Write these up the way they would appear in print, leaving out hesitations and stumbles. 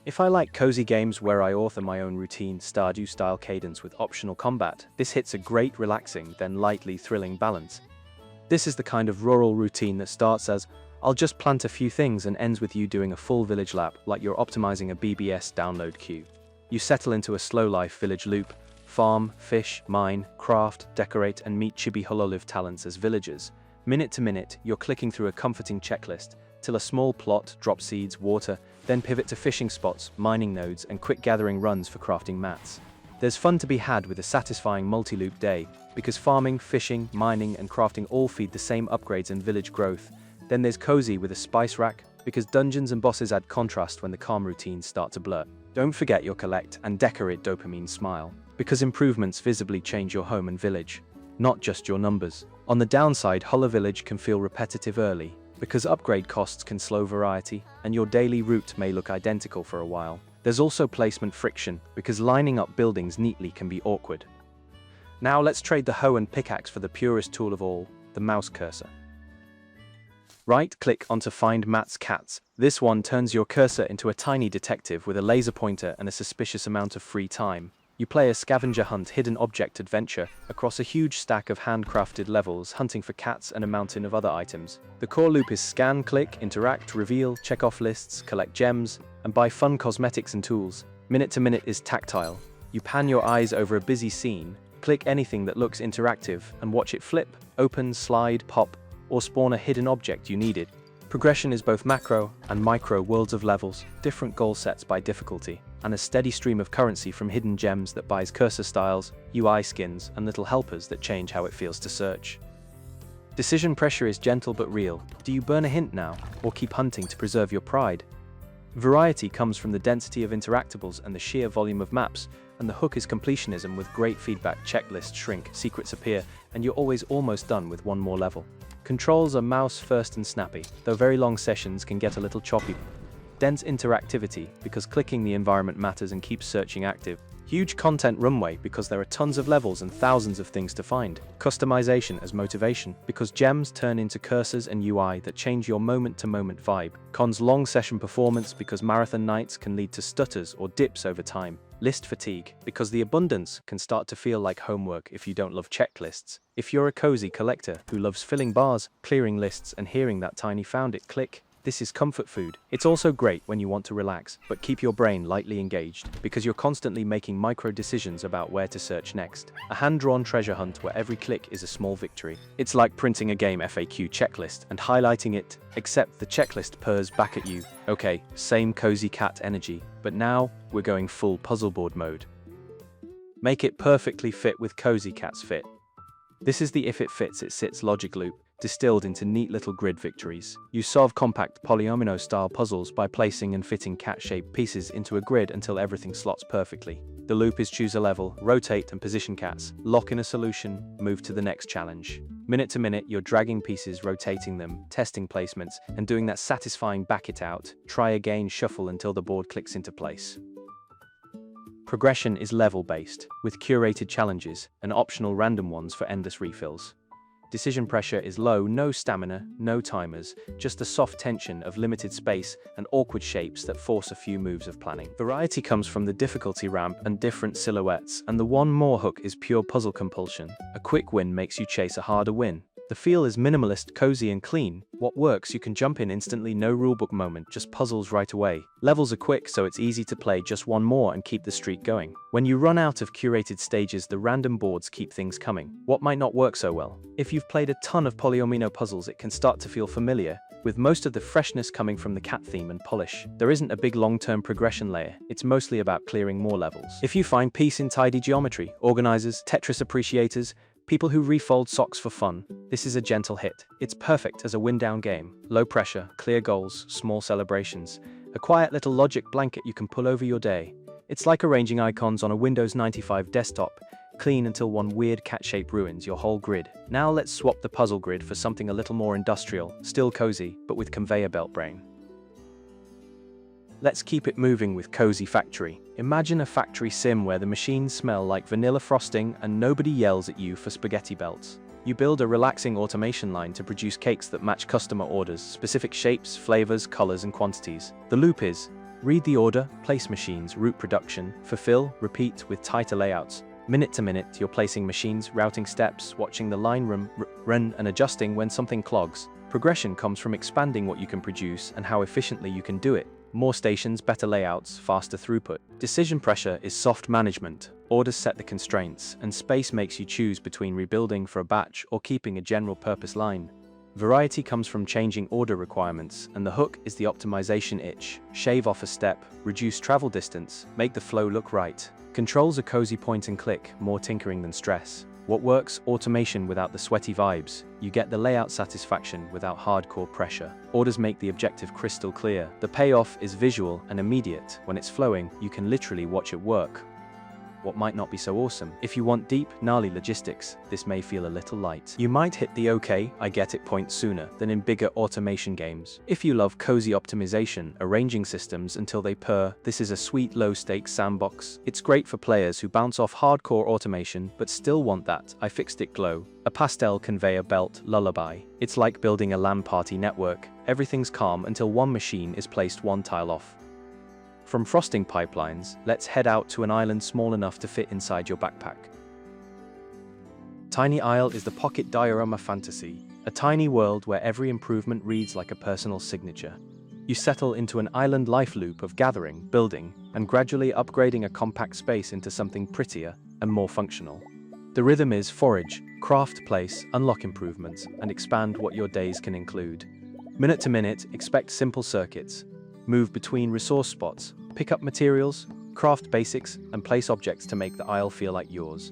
If I like cozy games where I author my own routine Stardew-style cadence with optional combat, this hits a great relaxing, then lightly thrilling balance. This is the kind of rural routine that starts as, I'll just plant a few things and ends with you doing a full village lap like you're optimizing a BBS download queue. You settle into a slow-life village loop, farm, fish, mine, craft, decorate and meet chibi hololive talents as villagers. Minute to minute, you're clicking through a comforting checklist, till a small plot, drop seeds, water, then pivot to fishing spots, mining nodes, and quick gathering runs for crafting mats. There's fun to be had with a satisfying multi-loop day, because farming, fishing, mining, and crafting all feed the same upgrades and village growth. Then there's cozy with a spice rack, because dungeons and bosses add contrast when the calm routines start to blur. Don't forget your collect and decorate dopamine smile, because improvements visibly change your home and village, not just your numbers. On the downside, holoVillage can feel repetitive early, because upgrade costs can slow variety, and your daily route may look identical for a while. There's also placement friction, because lining up buildings neatly can be awkward. Now let's trade the hoe and pickaxe for the purest tool of all, the mouse cursor. Right-click onto Find Matt's Cats. This one turns your cursor into a tiny detective with a laser pointer and a suspicious amount of free time. You play a scavenger hunt hidden object adventure across a huge stack of handcrafted levels, hunting for cats and a mountain of other items. The core loop is scan, click, interact, reveal, check off lists, collect gems, and buy fun cosmetics and tools. Minute to minute is tactile. You pan your eyes over a busy scene, click anything that looks interactive, and watch it flip, open, slide, pop, or spawn a hidden object you needed. Progression is both macro and micro worlds of levels, different goal sets by difficulty, and a steady stream of currency from hidden gems that buys cursor styles, UI skins, and little helpers that change how it feels to search. Decision pressure is gentle but real. Do you burn a hint now, or keep hunting to preserve your pride? Variety comes from the density of interactables and the sheer volume of maps, and the hook is completionism with great feedback. Checklists shrink, secrets appear, and you're always almost done with one more level. Controls are mouse first and snappy, though very long sessions can get a little choppy. Dense interactivity, because clicking the environment matters and keeps searching active. Huge content runway, because there are tons of levels and thousands of things to find. Customization as motivation, because gems turn into cursors and UI that change your moment-to-moment vibe. Cons: long session performance, because marathon nights can lead to stutters or dips over time. List fatigue, because the abundance can start to feel like homework if you don't love checklists. If you're a cozy collector who loves filling bars, clearing lists, and hearing that tiny found it click, this is comfort food. It's also great when you want to relax, but keep your brain lightly engaged, because you're constantly making micro decisions about where to search next. A hand-drawn treasure hunt where every click is a small victory. It's like printing a game FAQ checklist and highlighting it, except the checklist purrs back at you. Okay, same cozy cat energy, but now we're going full puzzle board mode. Make it perfectly fit with cozy cat's fit. This is the if it fits it sits logic loop, distilled into neat little grid victories. You solve compact polyomino-style puzzles by placing and fitting cat-shaped pieces into a grid until everything slots perfectly. The loop is choose a level, rotate and position cats, lock in a solution, move to the next challenge. Minute to minute, you're dragging pieces, rotating them, testing placements, and doing that satisfying back it out, try again, shuffle until the board clicks into place. Progression is level-based, with curated challenges and optional random ones for endless refills. Decision pressure is low, no stamina, no timers, just a soft tension of limited space and awkward shapes that force a few moves of planning. Variety comes from the difficulty ramp and different silhouettes, and the one more hook is pure puzzle compulsion. A quick win makes you chase a harder win. The feel is minimalist, cozy and clean. What works, you can jump in instantly, no rulebook moment, just puzzles right away. Levels are quick, so it's easy to play just one more and keep the streak going. When you run out of curated stages, the random boards keep things coming. What might not work so well? If you've played a ton of polyomino puzzles, it can start to feel familiar, with most of the freshness coming from the cat theme and polish. There isn't a big long-term progression layer, it's mostly about clearing more levels. If you find peace in tidy geometry, organizers, Tetris appreciators, people who refold socks for fun, this is a gentle hit. It's perfect as a win-down game. Low pressure, clear goals, small celebrations. A quiet little logic blanket you can pull over your day. It's like arranging icons on a Windows 95 desktop, clean until one weird cat shape ruins your whole grid. Now let's swap the puzzle grid for something a little more industrial, still cozy, but with conveyor belt brain. Let's keep it moving with Cozy Factory. Imagine a factory sim where the machines smell like vanilla frosting and nobody yells at you for spaghetti belts. You build a relaxing automation line to produce cakes that match customer orders, specific shapes, flavors, colors, and quantities. The loop is, Read the order, place machines, route production, fulfill, repeat with tighter layouts. Minute to minute, you're placing machines, routing steps, watching the line run and adjusting when something clogs. Progression comes from expanding what you can produce and how efficiently you can do it. More stations, better layouts, faster throughput. Decision pressure is soft management. Orders set the constraints, and space makes you choose between rebuilding for a batch or keeping a general purpose line. Variety comes from changing order requirements, and the hook is the optimization itch. Shave off a step, reduce travel distance, make the flow look right. Controls a cozy point and click, more tinkering than stress. What works? Automation without the sweaty vibes. You get the layout satisfaction without hardcore pressure. Orders make the objective crystal clear. The payoff is visual and immediate. When it's flowing, you can literally watch it work. What might not be so awesome? If you want deep, gnarly logistics, this may feel a little light. You might hit the okay, I get it point sooner than in bigger automation games. If you love cozy optimization, arranging systems until they purr, this is a sweet low-stakes sandbox. It's great for players who bounce off hardcore automation but still want that I fixed it glow. A pastel conveyor belt lullaby. It's like building a LAN party network. Everything's calm until one machine is placed one tile off. From frosting pipelines, let's head out to an island small enough to fit inside your backpack. Tiny Isle is the pocket diorama fantasy, a tiny world where every improvement reads like a personal signature. You settle into an island life loop of gathering, building, and gradually upgrading a compact space into something prettier and more functional. The rhythm is forage, craft, place, unlock improvements, and expand what your days can include. Minute to minute, expect simple circuits. Move between resource spots, pick up materials, craft basics, and place objects to make the isle feel like yours.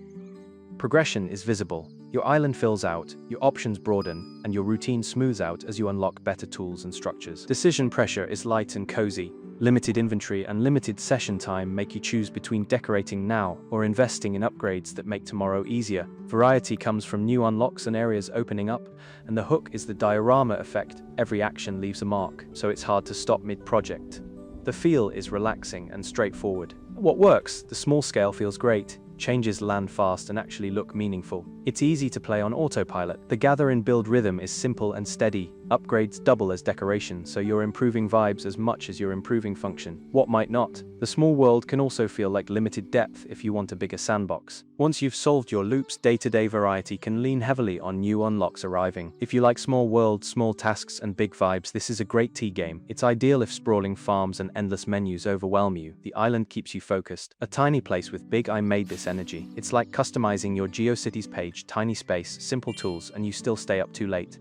Progression is visible. Your island fills out, your options broaden, and your routine smooths out as you unlock better tools and structures. Decision pressure is light and cozy. Limited inventory and limited session time make you choose between decorating now or investing in upgrades that make tomorrow easier. Variety comes from new unlocks and areas opening up, and the hook is the diorama effect. Every action leaves a mark, so it's hard to stop mid-project. The feel is relaxing and straightforward. What works? The small scale feels great. Changes land fast and actually look meaningful. It's easy to play on autopilot. The gather and build rhythm is simple and steady. Upgrades double as decoration, so you're improving vibes as much as you're improving function. What might not? The small world can also feel like limited depth if you want a bigger sandbox. Once you've solved your loops, day-to-day variety can lean heavily on new unlocks arriving. If you like small worlds, small tasks, and big vibes, this is a great tea game. It's ideal if sprawling farms and endless menus overwhelm you. The island keeps you focused. A tiny place with big I made this energy. It's like customizing your GeoCities page, tiny space, simple tools, and you still stay up too late.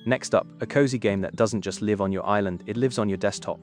Next up, a cozy game that doesn't just live on your island, it lives on your desktop.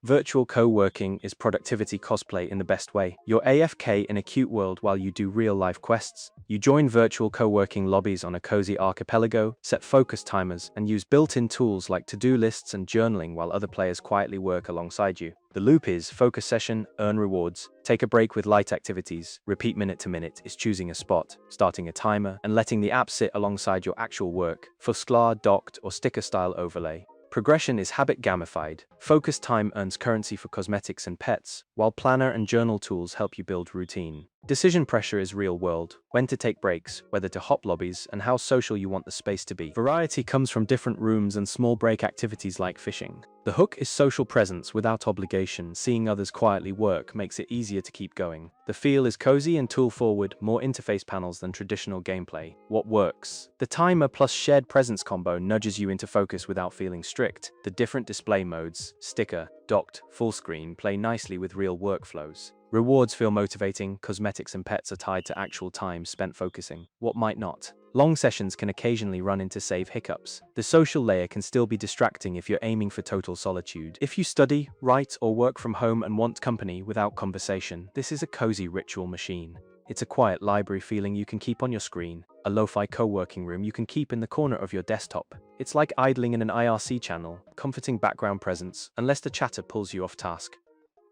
Virtual co-working is productivity cosplay in the best way. You're AFK in a cute world while you do real-life quests. You join virtual co-working lobbies on a cozy archipelago, set focus timers, and use built-in tools like to-do lists and journaling while other players quietly work alongside you. The loop is focus session, earn rewards, take a break with light activities, repeat minute to minute is choosing a spot, starting a timer, and letting the app sit alongside your actual work, for sklar, docked, or sticker-style overlay. Progression is habit gamified. Focus time earns currency for cosmetics and pets, while planner and journal tools help you build routine. Decision pressure is real world. When to take breaks, whether to hop lobbies, and how social you want the space to be. Variety comes from different rooms and small break activities like fishing. The hook is social presence without obligation. Seeing others quietly work makes it easier to keep going. The feel is cozy and tool-forward, more interface panels than traditional gameplay. What works? The timer plus shared presence combo nudges you into focus without feeling strict. The different display modes, sticker, docked, full screen, play nicely with real workflows. Rewards feel motivating, cosmetics and pets are tied to actual time spent focusing. What might not? Long sessions can occasionally run into save hiccups. The social layer can still be distracting if you're aiming for total solitude. If you study, write, or work from home and want company without conversation, this is a cozy ritual machine. It's a quiet library feeling you can keep on your screen, a lo-fi co-working room you can keep in the corner of your desktop. It's like idling in an IRC channel, comforting background presence, unless the chatter pulls you off task.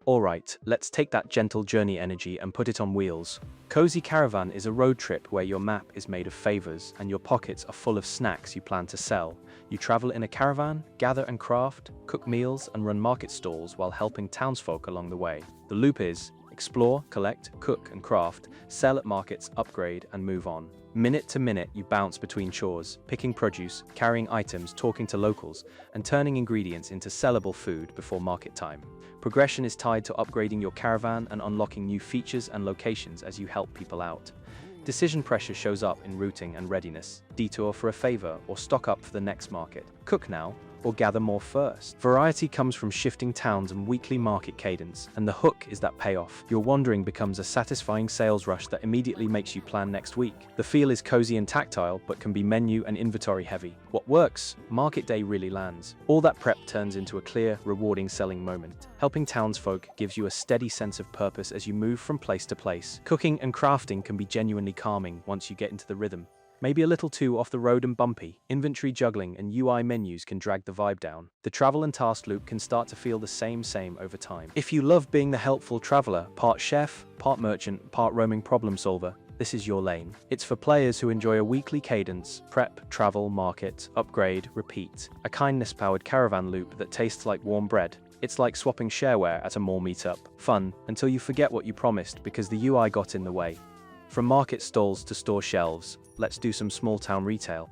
Alright, let's take that gentle journey energy and put it on wheels. Cozy Caravan is a road trip where your map is made of favors and your pockets are full of snacks you plan to sell. You travel in a caravan, gather and craft, cook meals and run market stalls while helping townsfolk along the way. The loop is Explore, collect, cook and craft, sell at markets, upgrade and move on. Minute to minute, you bounce between chores, picking produce, carrying items, talking to locals, and turning ingredients into sellable food before market time. Progression is tied to upgrading your caravan and unlocking new features and locations as you help people out. Decision pressure shows up in routing and readiness, detour for a favor or stock up for the next market. Cook now, or gather more first. Variety comes from shifting towns and weekly market cadence, and the hook is that payoff. Your wandering becomes a satisfying sales rush that immediately makes you plan next week. The feel is cozy and tactile, but can be menu and inventory heavy. What works? Market day really lands. All that prep turns into a clear, rewarding selling moment. Helping townsfolk gives you a steady sense of purpose as you move from place to place. Cooking and crafting can be genuinely calming once you get into the rhythm. Maybe a little too off the road and bumpy, inventory juggling and UI menus can drag the vibe down. The travel and task loop can start to feel the same over time. If you love being the helpful traveler, part chef, part merchant, part roaming problem solver, this is your lane. It's for players who enjoy a weekly cadence, prep, travel, market, upgrade, repeat. A kindness-powered caravan loop that tastes like warm bread. It's like swapping shareware at a mall meetup. Fun, until you forget what you promised because the UI got in the way. From market stalls to store shelves, let's do some small-town retail.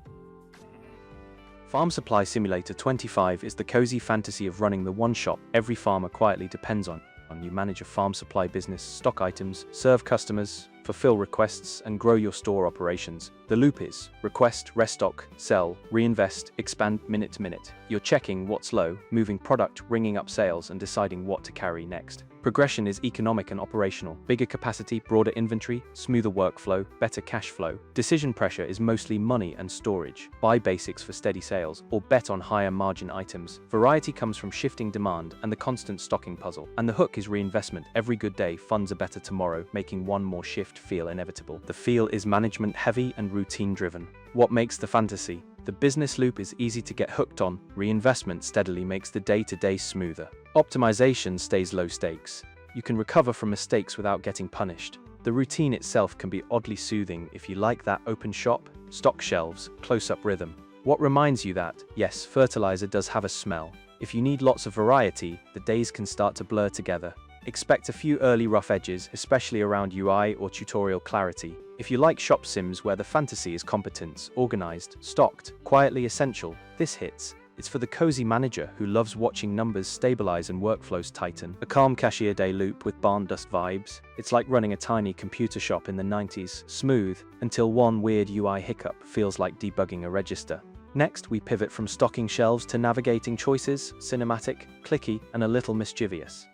Farm Supply Simulator 25 is the cozy fantasy of running the one shop every farmer quietly depends on. You manage a farm supply business, stock items, serve customers, fulfill requests, and grow your store operations. The loop is request, restock, sell, reinvest, expand minute to minute. You're checking what's low, moving product, ringing up sales, and deciding what to carry next. Progression is economic and operational. Bigger capacity, broader inventory, smoother workflow, better cash flow. Decision pressure is mostly money and storage. Buy basics for steady sales, or bet on higher margin items. Variety comes from shifting demand and the constant stocking puzzle. And the hook is reinvestment. Every good day funds a better tomorrow, making one more shift feel inevitable. The feel is management heavy and routine driven. What makes the fantasy? The business loop is easy to get hooked on. Reinvestment steadily makes the day-to-day smoother. Optimization stays low stakes. You can recover from mistakes without getting punished. The routine itself can be oddly soothing if you like that open shop, stock shelves, close-up rhythm. What reminds you that, yes, fertilizer does have a smell. If you need lots of variety, the days can start to blur together. Expect a few early rough edges, especially around UI or tutorial clarity. If you like shop sims where the fantasy is competence, organized, stocked, quietly essential, this hits. It's for the cozy manager who loves watching numbers stabilize and workflows tighten. A calm cashier day loop with barn dust vibes. It's like running a tiny computer shop in the 90s, smooth, until one weird UI hiccup feels like debugging a register. Next, we pivot from stocking shelves to navigating choices, cinematic, clicky, and a little mischievous.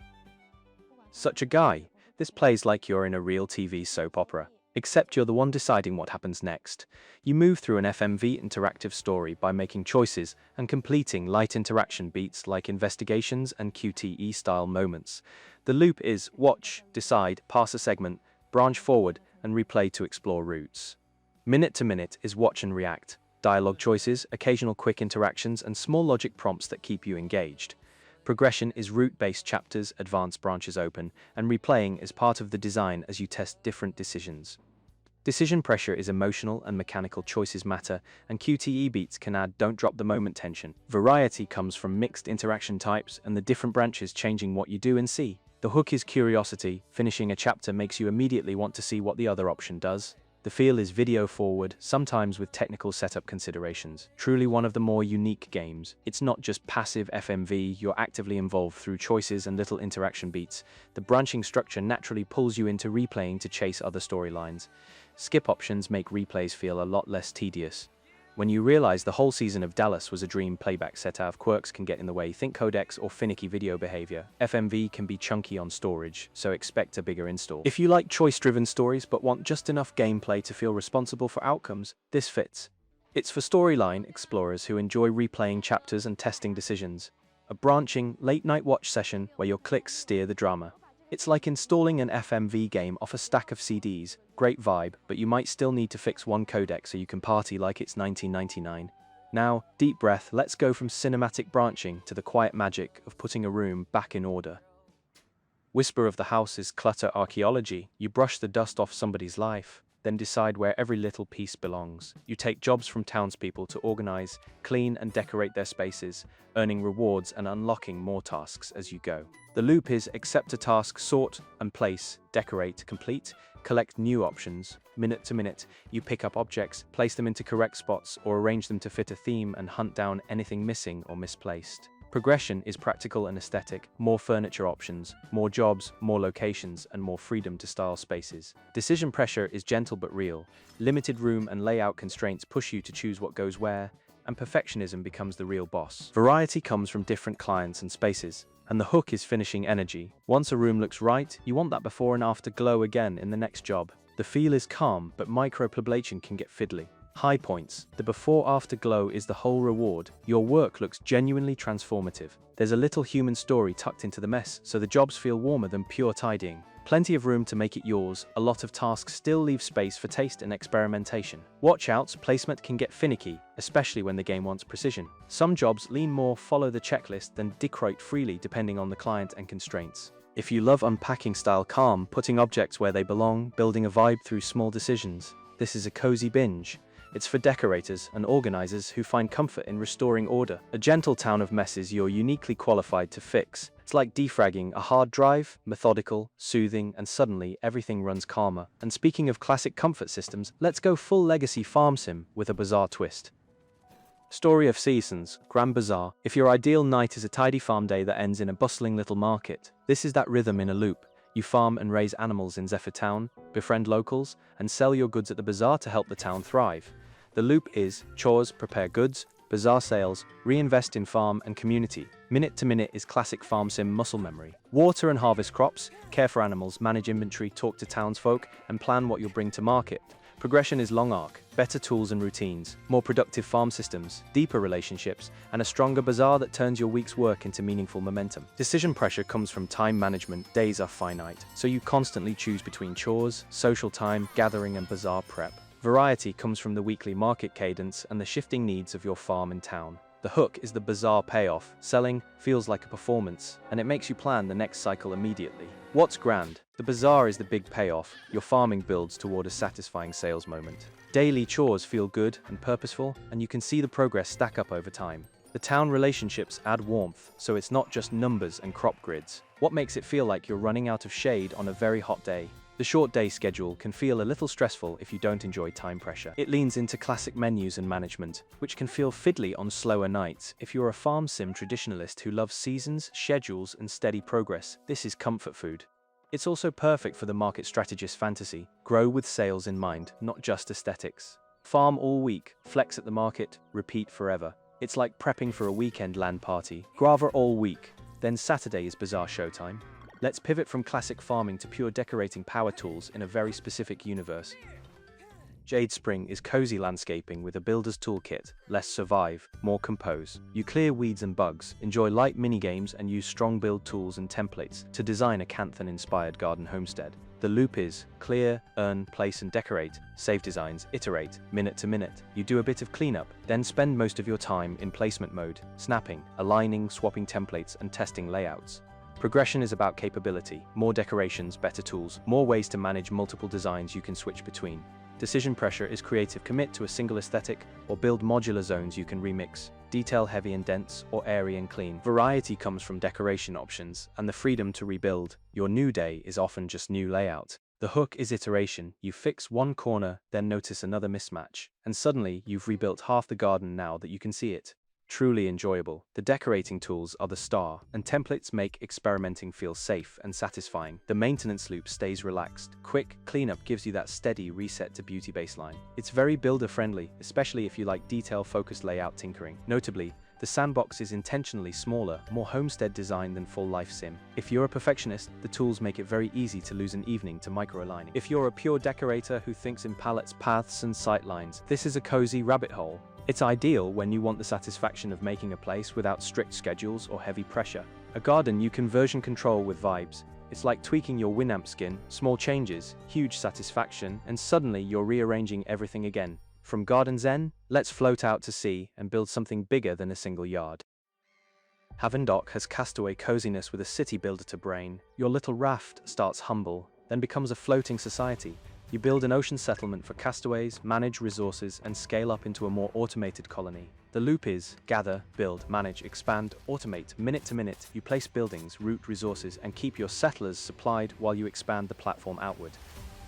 Such a guy. This plays like you're in a real TV soap opera. Except you're the one deciding what happens next. You move through an FMV interactive story by making choices and completing light interaction beats like investigations and QTE-style moments. The loop is watch, decide, pass a segment, branch forward, and replay to explore routes. Minute to minute is watch and react. Dialogue choices, occasional quick interactions, and small logic prompts that keep you engaged. Progression is route-based chapters, advanced branches open, and replaying is part of the design as you test different decisions. Decision pressure is emotional and mechanical choices matter, and QTE beats can add don't drop the moment tension. Variety comes from mixed interaction types and the different branches changing what you do and see. The hook is curiosity. Finishing a chapter makes you immediately want to see what the other option does. The feel is video forward, sometimes with technical setup considerations. Truly one of the more unique games. It's not just passive FMV, you're actively involved through choices and little interaction beats. The branching structure naturally pulls you into replaying to chase other storylines. Skip options make replays feel a lot less tedious. When you realize the whole season of Dallas was a dream playback setup, quirks can get in the way, think codecs or finicky video behavior. FMV can be chunky on storage, so expect a bigger install. If you like choice-driven stories but want just enough gameplay to feel responsible for outcomes, this fits. It's for storyline explorers who enjoy replaying chapters and testing decisions. A branching, late-night watch session where your clicks steer the drama. It's like installing an FMV game off a stack of CDs. Great vibe, but you might still need to fix one codec so you can party like it's 1999. Now, deep breath, let's go from cinematic branching to the quiet magic of putting a room back in order. Whisper of the House is clutter archaeology. You brush the dust off somebody's life. then decide where every little piece belongs. You take jobs from townspeople to organize, clean, and decorate their spaces, earning rewards and unlocking more tasks as you go. The loop is accept a task, sort and place, decorate, complete, collect new options. Minute to minute, you pick up objects, place them into correct spots, or arrange them to fit a theme and hunt down anything missing or misplaced. Progression is practical and aesthetic, more furniture options, more jobs, more locations, and more freedom to style spaces. Decision pressure is gentle but real. Limited room and layout constraints push you to choose what goes where, and perfectionism becomes the real boss. Variety comes from different clients and spaces, and the hook is finishing energy. Once a room looks right, you want that before and after glow again in the next job. The feel is calm, but micropigmentation can get fiddly. High points. The before-after glow is the whole reward. Your work looks genuinely transformative. There's a little human story tucked into the mess, so the jobs feel warmer than pure tidying. Plenty of room to make it yours. A lot of tasks still leave space for taste and experimentation. Watch out, placement can get finicky, especially when the game wants precision. Some jobs lean more follow the checklist than decorate freely depending on the client and constraints. If you love unpacking style calm, putting objects where they belong, building a vibe through small decisions, this is a cozy binge. It's for decorators and organizers who find comfort in restoring order. A gentle town of messes you're uniquely qualified to fix. It's like defragging a hard drive, methodical, soothing, and suddenly everything runs calmer. And speaking of classic comfort systems, let's go full legacy farm sim with a Bazaar twist. Story of Seasons, Grand Bazaar. If your ideal night is a tidy farm day that ends in a bustling little market, this is that rhythm in a loop. You farm and raise animals in Zephyr Town, befriend locals, and sell your goods at the bazaar to help the town thrive. The loop is chores, prepare goods, bazaar sales, reinvest in farm and community. Minute to minute is classic farm sim muscle memory. Water and harvest crops, care for animals, manage inventory, talk to townsfolk, and plan what you'll bring to market. Progression is long arc, better tools and routines, more productive farm systems, deeper relationships, and a stronger bazaar that turns your week's work into meaningful momentum. Decision pressure comes from time management. Days are finite, so you constantly choose between chores, social time, gathering, and bazaar prep. Variety comes from the weekly market cadence and the shifting needs of your farm and town. The hook is the bazaar payoff. Selling feels like a performance, and it makes you plan the next cycle immediately. What's grand? The bazaar is the big payoff. Your farming builds toward a satisfying sales moment. Daily chores feel good and purposeful, and you can see the progress stack up over time. The town relationships add warmth, so it's not just numbers and crop grids. What makes it feel like you're running out of shade on a very hot day? The short day schedule can feel a little stressful if you don't enjoy time pressure. It leans into classic menus and management, which can feel fiddly on slower nights. If you're a farm sim traditionalist who loves seasons, schedules, and steady progress, this is comfort food. It's also perfect for the market strategist fantasy. Grow with sales in mind, not just aesthetics. Farm all week, flex at the market, repeat forever. It's like prepping for a weekend LAN party. Grava all week, then Saturday is bazaar showtime. Let's pivot from classic farming to pure decorating power tools in a very specific universe. Jade Spring is cozy landscaping with a builder's toolkit. Less survive, more compose. You clear weeds and bugs, enjoy light minigames, and use strong build tools and templates to design a Canthan-inspired garden homestead. The loop is clear, earn, place, and decorate. Save designs, iterate, minute to minute. You do a bit of cleanup, then spend most of your time in placement mode, snapping, aligning, swapping templates, and testing layouts. Progression is about capability. More decorations, better tools, more ways to manage multiple designs you can switch between. Decision pressure is creative. Commit to a single aesthetic or build modular zones you can remix. Detail heavy and dense or airy and clean. Variety comes from decoration options and the freedom to rebuild. Your new day is often just new layout. The hook is iteration. You fix one corner, then notice another mismatch, and suddenly you've rebuilt half the garden now that you can see it. Truly enjoyable. The decorating tools are the star, and templates make experimenting feel safe and satisfying. The maintenance loop stays relaxed. Quick cleanup gives you that steady reset to beauty baseline. It's very builder-friendly, especially if you like detail-focused layout tinkering. Notably, the sandbox is intentionally smaller, more homestead design than full-life sim. If you're a perfectionist, the tools make it very easy to lose an evening to micro-aligning. If you're a pure decorator who thinks in palettes, paths, and sightlines, this is a cozy rabbit hole. It's ideal when you want the satisfaction of making a place without strict schedules or heavy pressure. A garden you can version control with vibes. It's like tweaking your Winamp skin, small changes, huge satisfaction, and suddenly you're rearranging everything again. From garden zen, let's float out to sea and build something bigger than a single yard. Havendock has cast away coziness with a city builder to brain. Your little raft starts humble, then becomes a floating society. You build an ocean settlement for castaways, manage resources, and scale up into a more automated colony. The loop is gather, build, manage, expand, automate. Minute to minute, you place buildings, route resources, and keep your settlers supplied while you expand the platform outward.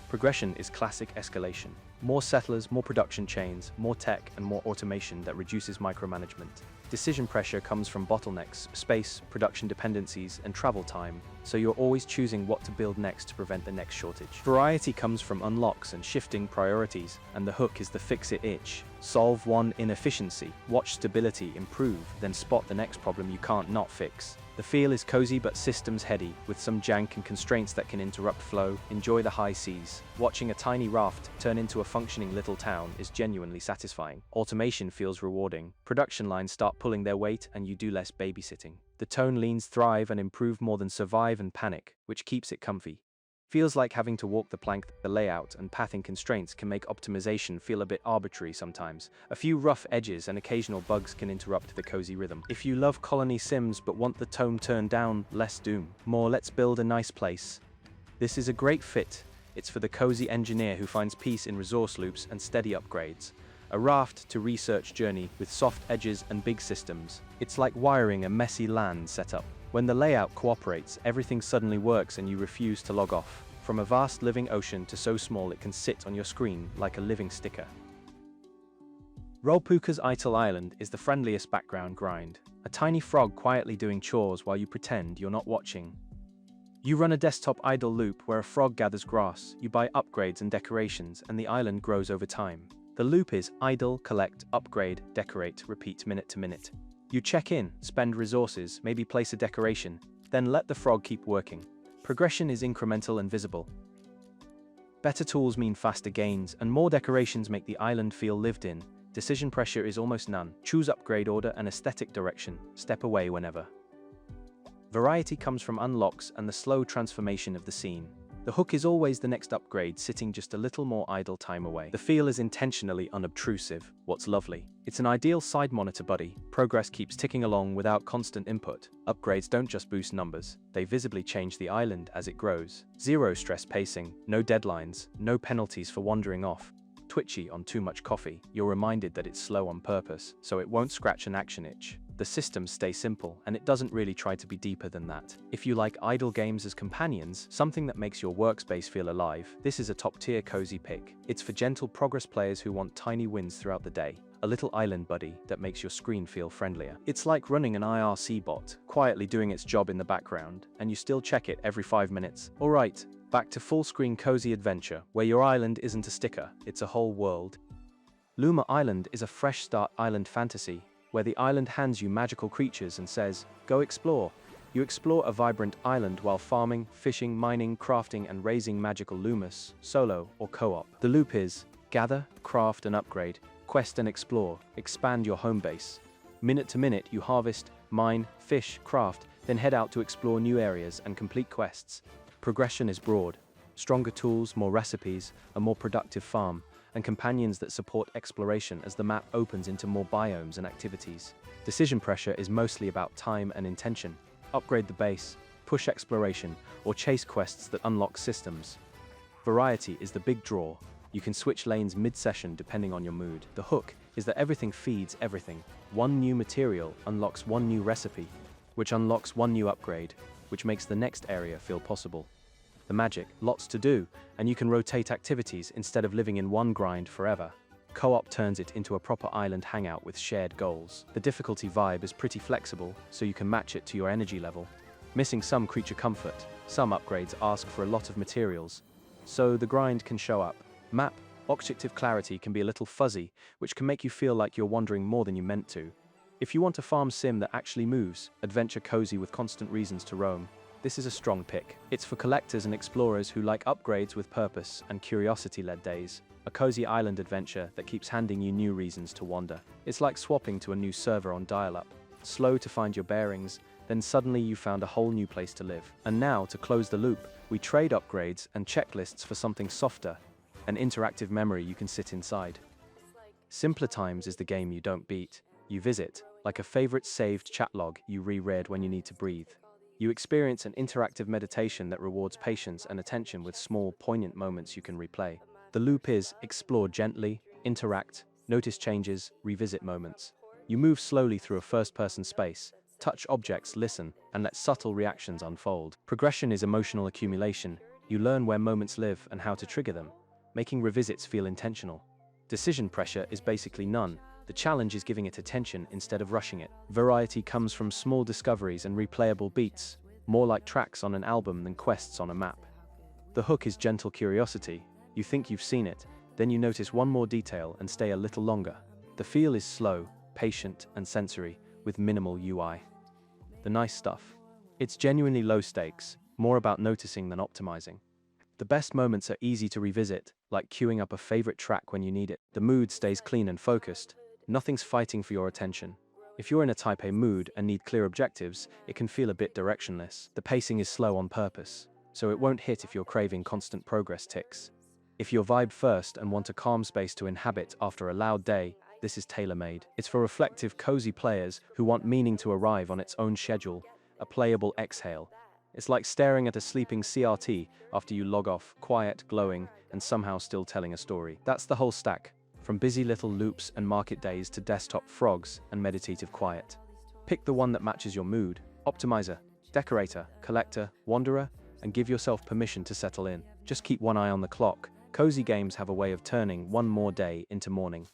Progression is classic escalation. More settlers, more production chains, more tech, and more automation that reduces micromanagement. Decision pressure comes from bottlenecks, space, production dependencies, and travel time, so you're always choosing what to build next to prevent the next shortage. Variety comes from unlocks and shifting priorities, and the hook is the fix-it itch. Solve one inefficiency, watch stability improve, then spot the next problem you can't not fix. The feel is cozy but systems heady, with some jank and constraints that can interrupt flow. Enjoy the high seas. Watching a tiny raft turn into a functioning little town is genuinely satisfying. Automation feels rewarding. Production lines start pulling their weight and you do less babysitting. The tone leans thrive and improve more than survive and panic, which keeps it comfy. Feels like having to walk the plank. The layout and pathing constraints can make optimization feel a bit arbitrary sometimes. A few rough edges and occasional bugs can interrupt the cozy rhythm. If you love colony sims but want the tone turned down, less doom. More let's build a nice place. This is a great fit. It's for the cozy engineer who finds peace in resource loops and steady upgrades. A raft to research journey with soft edges and big systems. It's like wiring a messy LAN setup. When the layout cooperates, everything suddenly works and you refuse to log off. From a vast living ocean to so small it can sit on your screen like a living sticker. Rolpuka's Ital Island is the friendliest background grind. A tiny frog quietly doing chores while you pretend you're not watching. You run a desktop idle loop where a frog gathers grass, you buy upgrades and decorations, and the island grows over time. The loop is idle, collect, upgrade, decorate, repeat minute to minute. You check in, spend resources, maybe place a decoration, then let the frog keep working. Progression is incremental and visible. Better tools mean faster gains, and more decorations make the island feel lived in. Decision pressure is almost none. Choose upgrade order and aesthetic direction. Step away whenever. Variety comes from unlocks and the slow transformation of the scene. The hook is always the next upgrade, sitting just a little more idle time away. The feel is intentionally unobtrusive. What's lovely? It's an ideal side monitor buddy. Progress keeps ticking along without constant input. Upgrades don't just boost numbers, they visibly change the island as it grows. Zero stress pacing, no deadlines, no penalties for wandering off. Twitchy on too much coffee, you're reminded that it's slow on purpose, so it won't scratch an action itch. The systems stay simple, and it doesn't really try to be deeper than that. If you like idle games as companions, something that makes your workspace feel alive, this is a top-tier cozy pick. It's for gentle progress players who want tiny wins throughout the day. A little island buddy that makes your screen feel friendlier. It's like running an IRC bot, quietly doing its job in the background, and you still check it every 5 minutes. Alright, back to full-screen cozy adventure, where your island isn't a sticker, it's a whole world. Luma Island is a fresh start island fantasy, where the island hands you magical creatures and says, go explore. You explore a vibrant island while farming, fishing, mining, crafting, and raising magical lumus, solo or co-op. The loop is gather, craft and upgrade, quest and explore, expand your home base. Minute to minute you harvest, mine, fish, craft, then head out to explore new areas and complete quests. Progression is broad. Stronger tools, more recipes, a more productive farm, and companions that support exploration as the map opens into more biomes and activities. Decision pressure is mostly about time and intention. Upgrade the base, push exploration, or chase quests that unlock systems. Variety is the big draw. You can switch lanes mid-session depending on your mood. The hook is that everything feeds everything. One new material unlocks one new recipe, which unlocks one new upgrade, which makes the next area feel possible. The magic, lots to do, and you can rotate activities instead of living in one grind forever. Co-op turns it into a proper island hangout with shared goals. The difficulty vibe is pretty flexible, so you can match it to your energy level. Missing some creature comfort, some upgrades ask for a lot of materials, so the grind can show up. Map, objective clarity can be a little fuzzy, which can make you feel like you're wandering more than you meant to. If you want a farm sim that actually moves, adventure cozy with constant reasons to roam, this is a strong pick. It's for collectors and explorers who like upgrades with purpose and curiosity-led days. A cozy island adventure that keeps handing you new reasons to wander. It's like swapping to a new server on dial-up. Slow to find your bearings, then suddenly you found a whole new place to live. And now, to close the loop, we trade upgrades and checklists for something softer, an interactive memory you can sit inside. Simpler Times is the game you don't beat. You visit, like a favorite saved chat log you reread when you need to breathe. You experience an interactive meditation that rewards patience and attention with small, poignant moments you can replay. The loop is explore gently, interact, notice changes, revisit moments. You move slowly through a first-person space, touch objects, listen, and let subtle reactions unfold. Progression is emotional accumulation. You learn where moments live and how to trigger them, making revisits feel intentional. Decision pressure is basically none. The challenge is giving it attention instead of rushing it. Variety comes from small discoveries and replayable beats, more like tracks on an album than quests on a map. The hook is gentle curiosity. You think you've seen it, then you notice one more detail and stay a little longer. The feel is slow, patient, and sensory, with minimal UI. The nice stuff. It's genuinely low stakes, more about noticing than optimizing. The best moments are easy to revisit, like queuing up a favorite track when you need it. The mood stays clean and focused. Nothing's fighting for your attention. If you're in a Type A mood and need clear objectives, it can feel a bit directionless. The pacing is slow on purpose, so it won't hit if you're craving constant progress ticks. If you're vibe first and want a calm space to inhabit after a loud day, this is tailor-made. It's for reflective, cozy players who want meaning to arrive on its own schedule, a playable exhale. It's like staring at a sleeping CRT after you log off, quiet, glowing, and somehow still telling a story. That's the whole stack, from busy little loops and market days to desktop frogs and meditative quiet. Pick the one that matches your mood. Optimizer, decorator, collector, wanderer, and give yourself permission to settle in. Just keep one eye on the clock. Cozy games have a way of turning one more day into morning.